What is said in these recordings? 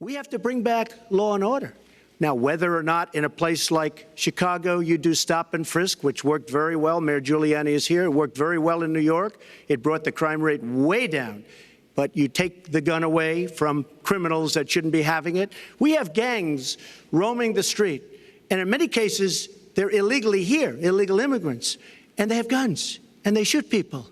We have to bring back law and order. Now, whether or not in a place like Chicago you do stop and frisk, which worked very well, Mayor Giuliani is here, it worked very well in New York. It brought the crime rate way down. But you take the gun away from criminals that shouldn't be having it. We have gangs roaming the street, and in many cases, they're illegally here, illegal immigrants, and they have guns, and they shoot people.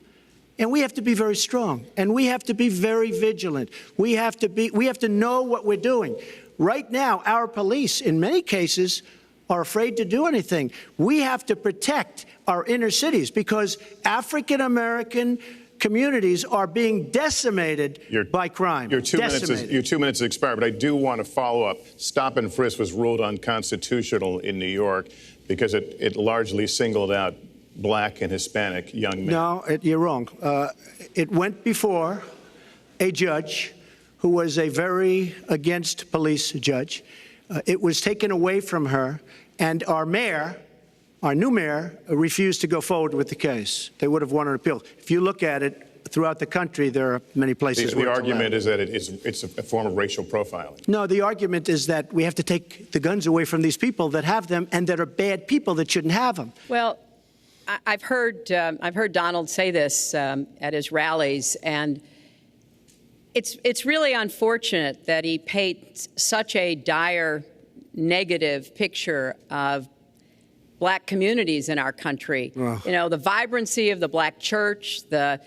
And we have to be very strong, and we have to be very vigilant. We have to know what we're doing. Right now, our police, in many cases, are afraid to do anything. We have to protect our inner cities because African-American communities are being decimated by crime. Your 2 minutes has expired, but I do want to follow up. Stop and frisk was ruled unconstitutional in New York because it largely singled out Black and Hispanic young men. No, you're wrong. It went before a judge who was a very against police judge. It was taken away from her, and our mayor, our new mayor, refused to go forward with the case. They would have won an appeal. If you look at it throughout the country, there are many places where the argument is that it's a form of racial profiling. No, the argument is that we have to take the guns away from these people that have them and that are bad people that shouldn't have them. Well, I've heard Donald say this at his rallies, and it's really unfortunate that he paints such a dire, negative picture of Black communities in our country. You know, the vibrancy of the Black church, the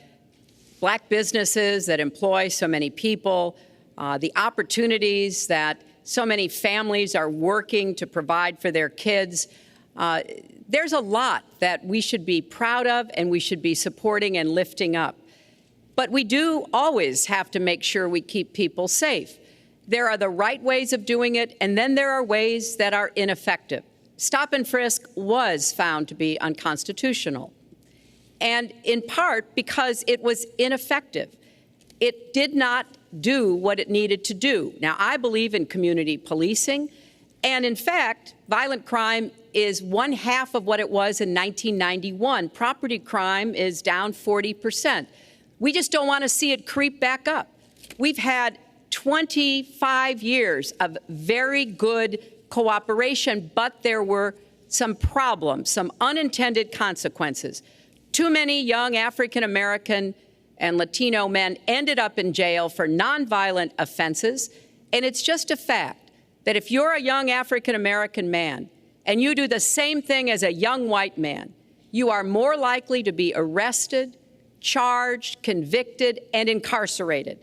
Black businesses that employ so many people, the opportunities that so many families are working to provide for their kids. There's a lot that we should be proud of and we should be supporting and lifting up. But we do always have to make sure we keep people safe. There are the right ways of doing it, and then there are ways that are ineffective. Stop and frisk was found to be unconstitutional, and in part because it was ineffective. It did not do what it needed to do. Now, I believe in community policing, and in fact, violent crime is 1/2 of what it was in 1991. Property crime is down 40%. We just don't want to see it creep back up. We've had 25 years of very good cooperation, but there were some problems, some unintended consequences. Too many young African-American and Latino men ended up in jail for nonviolent offenses, and it's just a fact that if you're a young African-American man and you do the same thing as a young white man, you are more likely to be arrested, charged, convicted, and incarcerated.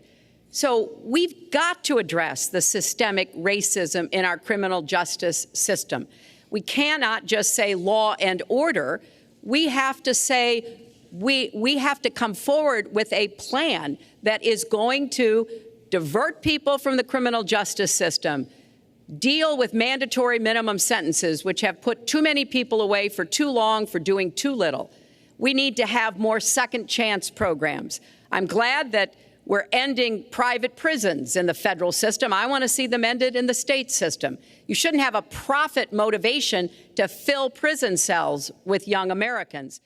So we've got to address the systemic racism in our criminal justice system. We cannot just say law and order. We have to say we have to come forward with a plan that is going to divert people from the criminal justice system, deal with mandatory minimum sentences, which have put too many people away for too long for doing too little. We need to have more second chance programs. I'm glad that we're ending private prisons in the federal system. I want to see them ended in the state system. You shouldn't have a profit motivation to fill prison cells with young Americans.